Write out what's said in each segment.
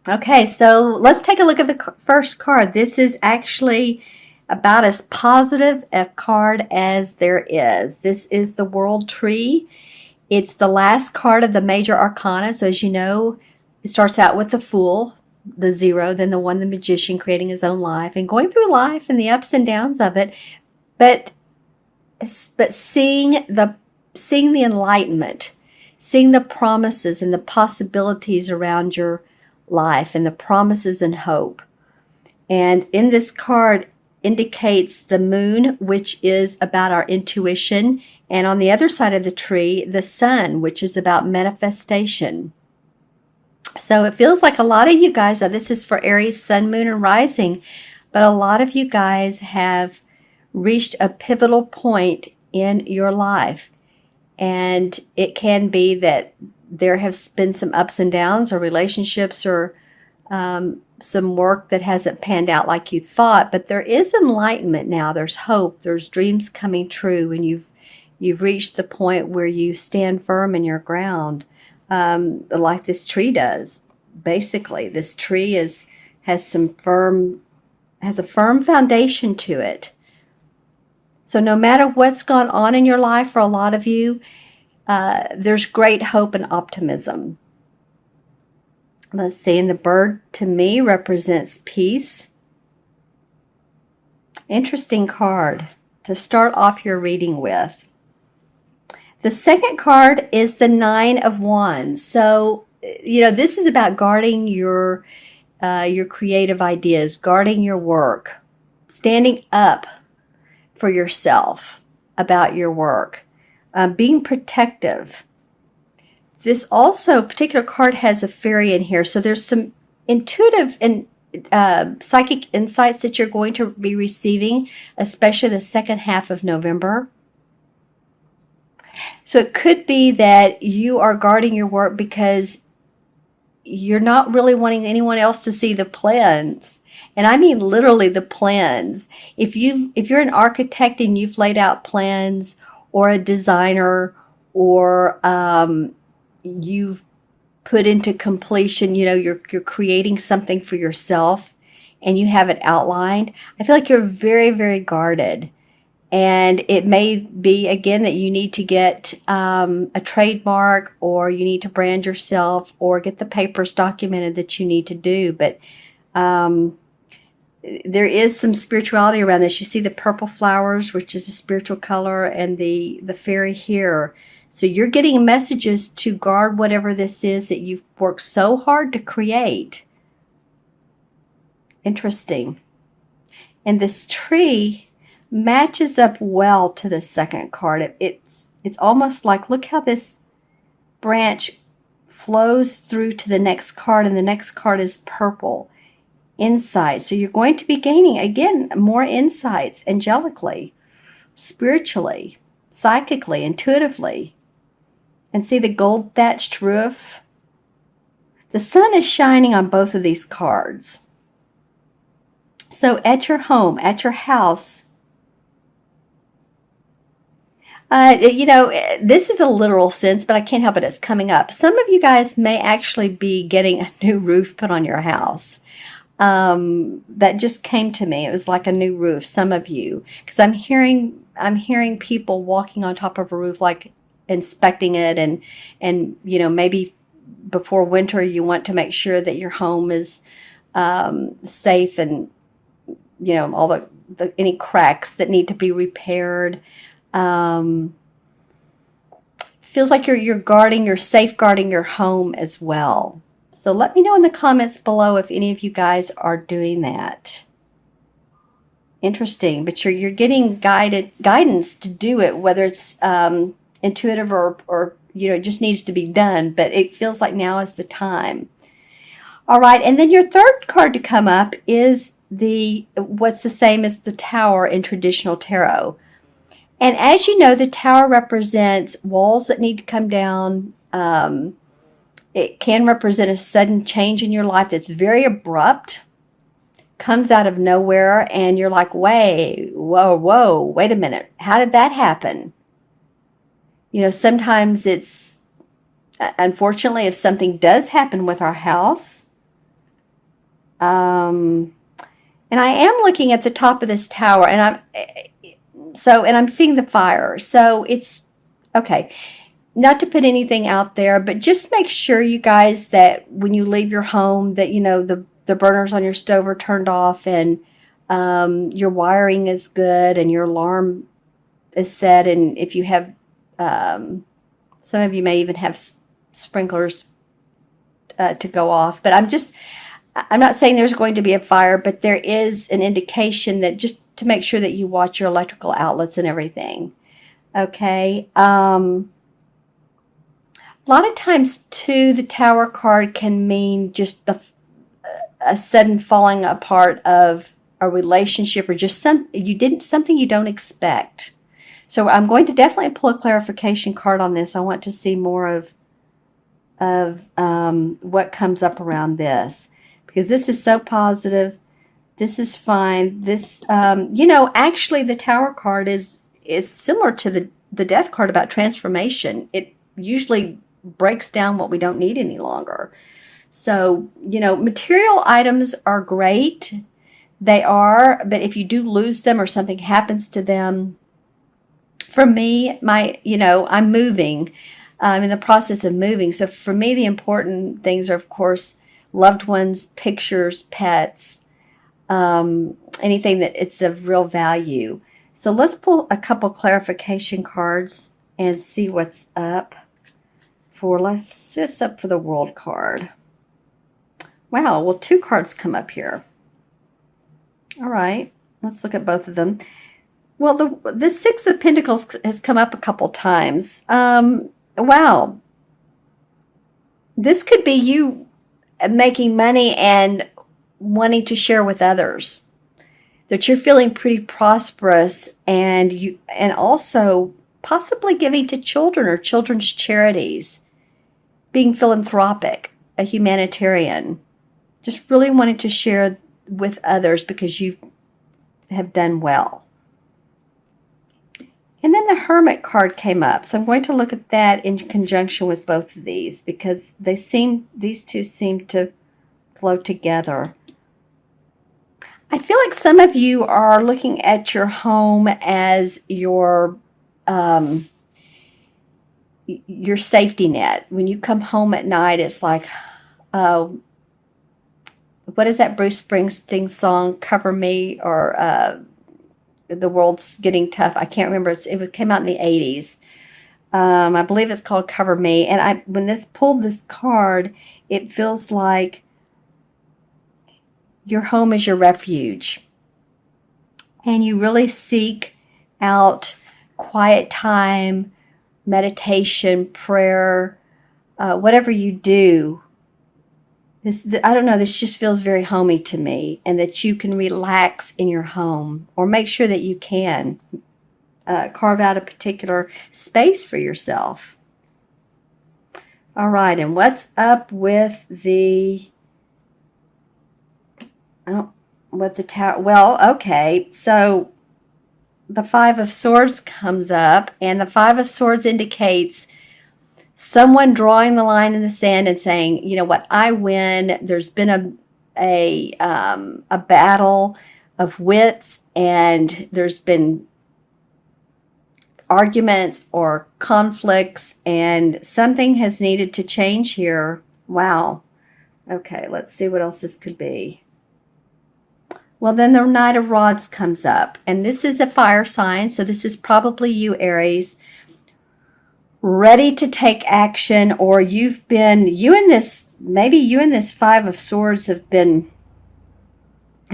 Okay, so let's take a look at the first card. This is actually about as positive a card as there is. This is the World Tree. It's the last card of the major arcana. So as you know, it starts out with the Fool, the Zero, then the One, the Magician, creating his own life and going through life and the ups and downs of it. But seeing the enlightenment, seeing the promises and the possibilities around your life and the promises and hope. And in this card indicates the moon, which is about our intuition, and on the other side of the tree, the sun, which is about manifestation. So it feels like a lot of you guys, now this is for Aries, sun, moon, and rising, but a lot of you guys have reached a pivotal point in your life. And it can be that there have been some ups and downs or relationships or some work that hasn't panned out like you thought, but there is enlightenment now. There's hope. There's dreams coming true, and you've reached the point where you stand firm in your ground, like this tree does. Basically, this tree has a firm foundation to it. So no matter what's gone on in your life, for a lot of you, there's great hope and optimism. Let's see, and the bird to me represents peace. Interesting card to start off your reading with. The second card is the Nine of Wands. So, this is about guarding your creative ideas, guarding your work, standing up for yourself about your work, being protective. This also particular card has a fairy in here, so there's some intuitive and psychic insights that you're going to be receiving, especially the second half of November. So it could be that you are guarding your work because you're not really wanting anyone else to see the plans. And I mean literally the plans. If you're an architect and you've laid out plans, or a designer, or you've put into completion, you're creating something for yourself and you have it outlined, I feel like you're very, very guarded. And it may be, again, that you need to get a trademark, or you need to brand yourself, or get the papers documented that you need to do. But there is some spirituality around this. You see the purple flowers, which is a spiritual color, and the fairy here. So you're getting messages to guard whatever this is that you've worked so hard to create. Interesting. And this tree matches up well to the second card. It's almost like, look how this branch flows through to the next card, and the next card is purple. Insight. So you're going to be gaining, again, more insights angelically, spiritually, psychically, intuitively. And see the gold thatched roof? The sun is shining on both of these cards. So at your home, at your house, this is a literal sense, but I can't help it. It's coming up. Some of you guys may actually be getting a new roof put on your house. That just came to me. It was like a new roof. Some of you, because I'm hearing people walking on top of a roof, like inspecting it, and maybe before winter you want to make sure that your home is safe, and all the any cracks that need to be repaired. Feels like you're safeguarding your home as well. So let me know in the comments below if any of you guys are doing that. Interesting, but you're getting guidance to do it, whether it's intuitive or it just needs to be done. But it feels like now is the time. All right, and then your third card to come up is what's the same as the Tower in traditional tarot. And as you know, the Tower represents walls that need to come down. It can represent a sudden change in your life that's very abrupt, comes out of nowhere, and you're like, wait a minute. How did that happen? Sometimes it's, unfortunately, if something does happen with our house, And I am looking at the top of this tower, and I'm seeing the fire. So it's okay. Not to put anything out there, but just make sure, you guys, that when you leave your home, that the burners on your stove are turned off, and your wiring is good, and your alarm is set. And if you have, some of you may even have sprinklers to go off. But I'm not saying there's going to be a fire, but there is an indication that, just to make sure that you watch your electrical outlets and everything. Okay. A lot of times, too, the Tower card can mean just a sudden falling apart of a relationship, or just something you don't expect. So I'm going to definitely pull a clarification card on this. I want to see more of what comes up around this, because this is so positive. This is fine. This, actually, the Tower card is similar to the Death card about transformation. It usually breaks down what we don't need any longer. So, material items are great. They are, but if you do lose them or something happens to them, for me, I'm moving. I'm in the process of moving. So for me, the important things are, of course, loved ones, pictures, pets, anything that it's of real value. So let's pull a couple clarification cards and see what's up let's see what's up for the World card. Wow, well, 2 cards come up here. All right, let's look at both of them. Well, the Six of Pentacles has come up a couple times. Wow. This could be you making money and wanting to share with others. That you're feeling pretty prosperous, and also possibly giving to children or children's charities. Being philanthropic, a humanitarian. Just really wanting to share with others because you have done well. And then the Hermit card came up. So I'm going to look at that in conjunction with both of these, because these two seem to flow together. I feel like some of you are looking at your home as your safety net. When you come home at night, it's like, what is that Bruce Springsteen song, Cover Me, or The World's Getting Tough? I can't remember. It came out in the 80s. I believe it's called Cover Me. And when pulled this card, it feels like your home is your refuge. And you really seek out quiet time, meditation, prayer, whatever you do. I don't know, this just feels very homey to me, and that you can relax in your home, or make sure that you can carve out a particular space for yourself. All right, and what's up with the Tower? Well, okay, so the Five of Swords comes up, and the Five of Swords indicates someone drawing the line in the sand and saying, you know what, I win. There's been a battle of wits, and there's been arguments or conflicts, and something has needed to change here. Wow. Okay, let's see what else this could be. Well, then the Knight of Rods comes up, and this is a fire sign, so this is probably you, Aries, ready to take action, or maybe you and this Five of Swords have been,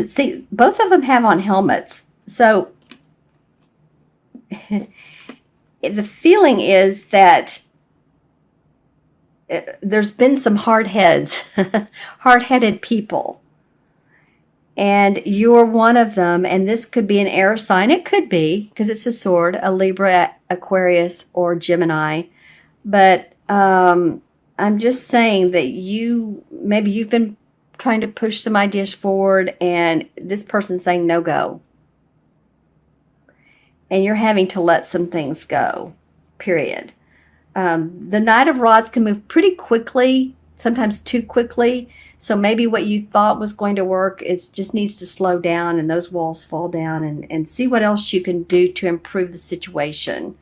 see, both of them have on helmets, so the feeling is that there's been some hard heads, hard-headed people. And you're one of them, and this could be an air sign. It could be, because it's a sword, a Libra, Aquarius, or Gemini. But I'm just saying that maybe you've been trying to push some ideas forward, and this person's saying no go. And you're having to let some things go, period. The Knight of Rods can move pretty quickly sometimes too quickly. So maybe what you thought was going to work is just needs to slow down and those walls fall down, and see what else you can do to improve the situation,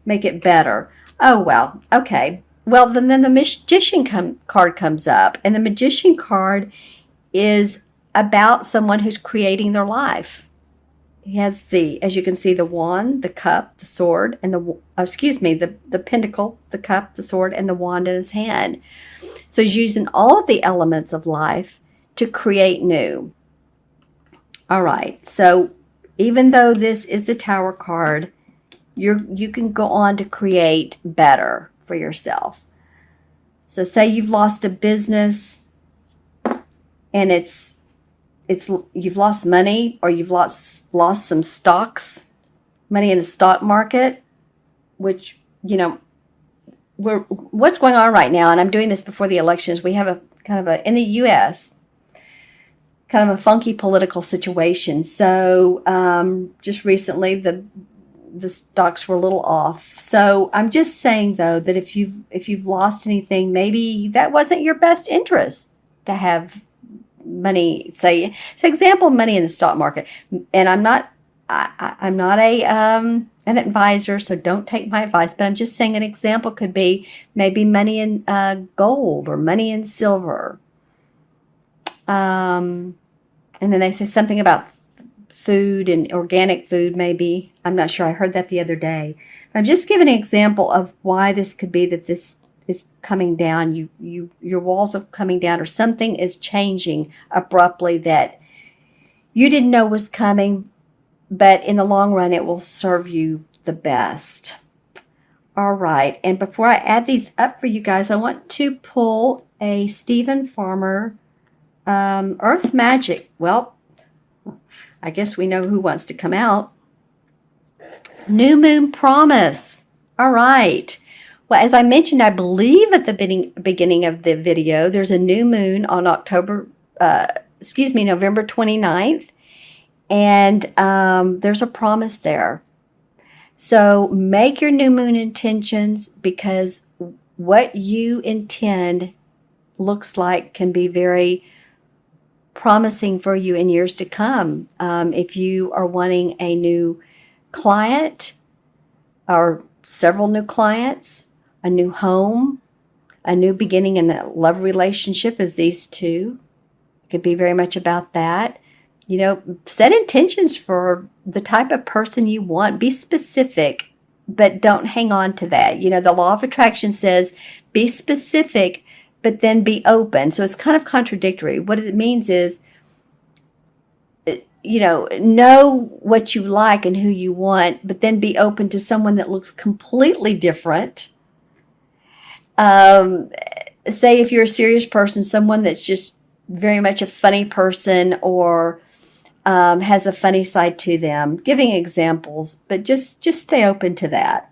make it better. Oh, well, okay. Well, then the magician card comes up, and the magician card is about someone who's creating their life. He has as you can see, the wand, the cup, the sword, and the pentacle, the cup, the sword, and the wand in his hand. So he's using all of the elements of life to create new. All right. So even though this is the Tower card, you can go on to create better for yourself. So say you've lost a business and you've lost money, or you've lost some stocks, money in the stock market, which, what's going on right now, and I'm doing this before the elections, we have a kind of in the U.S., kind of a funky political situation. So just recently the stocks were a little off. So I'm just saying, though, that if you've lost anything, maybe that wasn't your best interest to have money, say example, money in the stock market. And I'm not an advisor, so don't take my advice, but I'm just saying an example could be maybe money in gold or money in silver. And then they say something about food and organic food, maybe. I'm not sure. I heard that the other day. I'm just giving an example of why this could be that this is coming down. Your walls are coming down, or something is changing abruptly that you didn't know was coming, but in the long run, it will serve you the best. All right. And before I add these up for you guys, I want to pull a Stephen Farmer Earth Magic. Well, I guess we know who wants to come out. New Moon Promise. All right. Well, as I mentioned, I believe at the beginning of the video, there's a new moon on November 29th. And there's a promise there. So make your new moon intentions, because what you intend looks like can be very promising for you in years to come. If you are wanting a new client or several new clients, a new home, a new beginning in a love relationship, as these two, it could be very much about that. Set intentions for the type of person you want. Be specific, but don't hang on to that. The law of attraction says be specific, but then be open. So it's kind of contradictory. What it means is, know what you like and who you want, but then be open to someone that looks completely different. Say if you're a serious person, someone that's just very much a funny person, or has a funny side to them. Giving examples, but just stay open to that.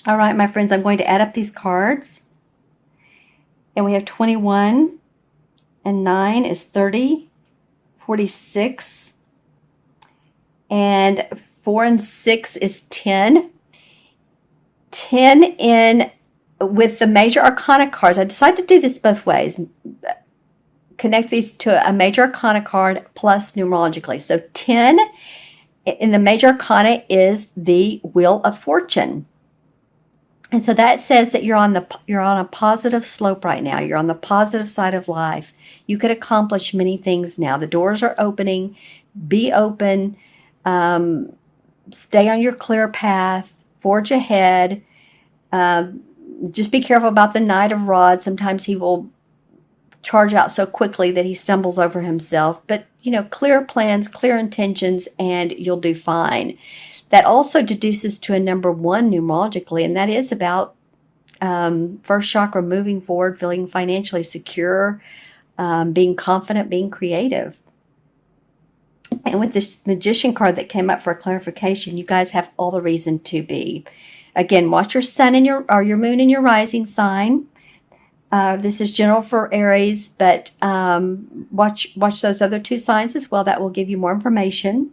All right, my friends, I'm going to add up these cards. And we have 21, and 9 is 30, 46, and 4 and 6 is 10. 10 in with the major arcana cards. I decided to do this both ways. Connect these to a major arcana card plus numerologically. So 10 in the major arcana is the Wheel of Fortune. And so that says that you're on a positive slope right now. You're on the positive side of life. You could accomplish many things now. The doors are opening. Be open. Stay on your clear path. Forge ahead. Just be careful about the Knight of Rods. Sometimes he will charge out so quickly that he stumbles over himself. But, clear plans, clear intentions, and you'll do fine. That also deduces to a number 1 numerologically, and that is about first chakra, moving forward, feeling financially secure, being confident, being creative. And with this Magician card that came up for clarification, you guys have all the reason to be. Again, watch your sun and your moon and your rising sign. This is general for Aries, but watch those other 2 signs as well. That will give you more information.